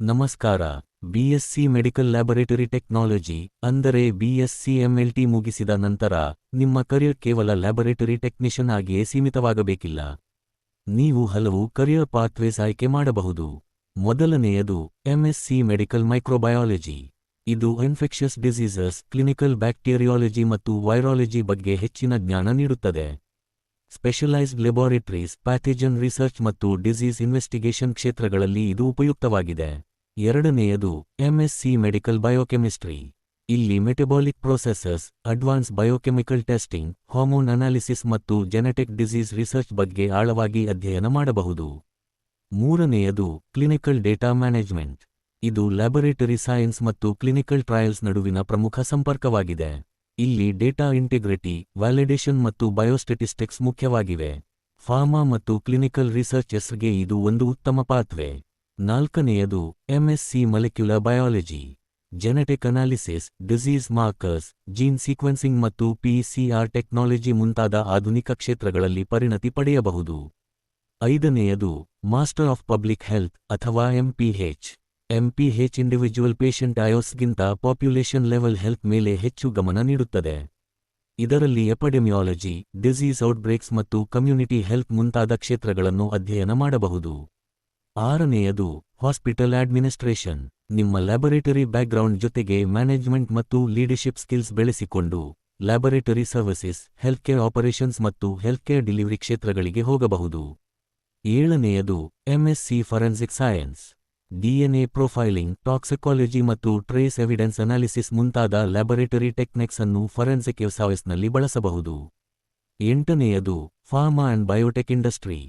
ನಮಸ್ಕಾರ. BSc medical laboratory technology ಅಂದರೆ BSc MLT ಮುಗಿಸಿದ ನಂತರ ನಿಮ್ಮ ಕರಿಯರ್ ಕೇವಲ ಲ್ಯಾಬೊರೇಟರಿ ಟೆಕ್ನಿಷಿಯನ್ ಆಗಿಯೇ ಸೀಮಿತವಾಗಬೇಕಿಲ್ಲ. ನೀವು ಹಲವು ಕರಿಯರ್ ಪಾತ್ವೇಸ್ ಆಯ್ಕೆ ಮಾಡಬಹುದು. ಮೊದಲನೆಯದು ಎಂಎಸ್ಸಿ ಮೆಡಿಕಲ್ ಮೈಕ್ರೋಬಯಾಲಜಿ. ಇದು ಇನ್ಫೆಕ್ಷಸ್ ಡಿಸೀಸಸ್, ಕ್ಲಿನಿಕಲ್ ಬ್ಯಾಕ್ಟೀರಿಯಾಲಜಿ ಮತ್ತು ವೈರಾಲಜಿ ಬಗ್ಗೆ ಹೆಚ್ಚಿನ ಜ್ಞಾನ ನೀಡುತ್ತದೆ. ಸ್ಪೆಷಲೈಸ್ಡ್ ಲ್ಯಾಬೊರೇಟರೀಸ್, ಪ್ಯಾಥೋಜನ್ ರಿಸರ್ಚ್ ಮತ್ತು ಡಿಸೀಸ್ ಇನ್ವೆಸ್ಟಿಗೇಷನ್ ಕ್ಷೇತ್ರಗಳಲ್ಲಿ ಇದು ಉಪಯುಕ್ತವಾಗಿದೆ. ಎರಡನೆಯದು ಎಂಎಸ್ಸಿ ಮೆಡಿಕಲ್ ಬಯೋಕೆಮಿಸ್ಟ್ರಿ. ಇಲ್ಲಿ metabolic processes, advance biochemical testing, hormone analysis ಮತ್ತು ಜೆನೆಟಿಕ್ ಡಿಸೀಸ್ ರಿಸರ್ಚ್ ಬಗ್ಗೆ ಆಳವಾಗಿ ಅಧ್ಯಯನ ಮಾಡಬಹುದು. ಮೂರನೆಯದು ಕ್ಲಿನಿಕಲ್ ಡೇಟಾ ಮ್ಯಾನೇಜ್ಮೆಂಟ್. ಇದು ಲ್ಯಾಬೊರೇಟರಿ ಸೈನ್ಸ್ ಮತ್ತು ಕ್ಲಿನಿಕಲ್ ಟ್ರಯಲ್ಸ್ ನಡುವಿನ ಪ್ರಮುಖ ಸಂಪರ್ಕವಾಗಿದೆ. ಇಲ್ಲಿ ಡೇಟಾ ಇಂಟಿಗ್ರಿಟಿ, ವ್ಯಾಲಿಡೇಷನ್ ಮತ್ತು ಬಯೋಸ್ಟೆಟಿಸ್ಟಿಕ್ಸ್ ಮುಖ್ಯವಾಗಿವೆ. ಫಾರ್ಮಾ ಮತ್ತು ಕ್ಲಿನಿಕಲ್ ರಿಸರ್ಚರ್ಸ್ಗೆ ಇದು ಒಂದು ಉತ್ತಮ ಪಾತ್ವೆ. ನಾಲ್ಕನೆಯದು MSc molecular biology. Genetic analysis, disease markers, gene sequencing ಮತ್ತು ಪಿಸಿಆರ್ ಟೆಕ್ನಾಲಜಿ ಮುಂತಾದ ಆಧುನಿಕ ಕ್ಷೇತ್ರಗಳಲ್ಲಿ ಪರಿಣತಿ ಪಡೆಯಬಹುದು. ಐದನೆಯದು ಮಾಸ್ಟರ್ ಆಫ್ ಪಬ್ಲಿಕ್ ಹೆಲ್ತ್ ಅಥವಾ ಎಂಪಿಎಚ್. ಎಂಪಿಎಚ್ ಇಂಡಿವಿಜುವಲ್ ಪೇಷಂಟ್ ಐಒಸ್ಗಿಂತ ಪಾಪ್ಯುಲೇಷನ್ ಲೆವೆಲ್ ಹೆಲ್ತ್ ಮೇಲೆ ಹೆಚ್ಚು ಗಮನ ನೀಡುತ್ತದೆ. ಇದರಲ್ಲಿ ಎಪಿಡೆಮಿಯಾಲಜಿ, ಡಿಸೀಸ್ ಔಟ್ಬ್ರೇಕ್ಸ್ ಮತ್ತು ಕಮ್ಯುನಿಟಿ ಹೆಲ್ತ್ ಮುಂತಾದ ಕ್ಷೇತ್ರಗಳನ್ನು ಅಧ್ಯಯನ ಮಾಡಬಹುದು. ಆರನೆಯದು ಹಾಸ್ಪಿಟಲ್ ಅಡ್ಮಿನಿಸ್ಟ್ರೇಷನ್. ನಿಮ್ಮ ಲ್ಯಾಬೊರೇಟರಿ ಬ್ಯಾಕ್ಗ್ರೌಂಡ್ ಜೊತೆಗೆ ಮ್ಯಾನೇಜ್ಮೆಂಟ್ ಮತ್ತು ಲೀಡರ್ಶಿಪ್ ಸ್ಕಿಲ್ಸ್ ಬೆಳೆಸಿಕೊಂಡು ಲ್ಯಾಬೊರೇಟರಿ ಸರ್ವಿಸಸ್, ಹೆಲ್ತ್ಕೇರ್ ಆಪರೇಷನ್ಸ್ ಮತ್ತು ಹೆಲ್ತ್ಕೇರ್ ಡೆಲಿವರಿ ಕ್ಷೇತ್ರಗಳಿಗೆ ಹೋಗಬಹುದು. ಏಳನೆಯದು MSc forensic science. DNA profiling, toxicology ಮತ್ತು ಟ್ರೇಸ್ ಎವಿಡೆನ್ಸ್ ಅನಾಲಿಸಿಸ್ ಮುಂತಾದ ಲ್ಯಾಬೊರೇಟರಿ ಟೆಕ್ನಿಕ್ಸ್ ಅನ್ನು ಫಾರೆನ್ಸಿಕ್ ಸೈನ್ಸ್ನಲ್ಲಿ ಬಳಸಬಹುದು. ಎಂಟನೆಯದು pharma and biotech industry.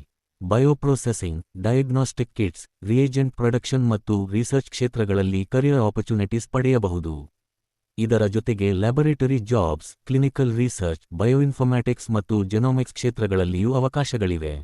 Bioprocessing, diagnostic kits, reagent production ಮತ್ತು ರಿಸರ್ಚ್ ಕ್ಷೇತ್ರಗಳಲ್ಲಿ ಕರಿಯರ್ ಆಪರ್ಚುನಿಟೀಸ್ ಪಡೆಯಬಹುದು. ಇದರ ಜೊತೆಗೆ laboratory jobs, clinical research, bioinformatics ಮತ್ತು ಜೆನೋಮಿಕ್ಸ್ ಕ್ಷೇತ್ರಗಳಲ್ಲಿಯೂ ಅವಕಾಶಗಳಿವೆ.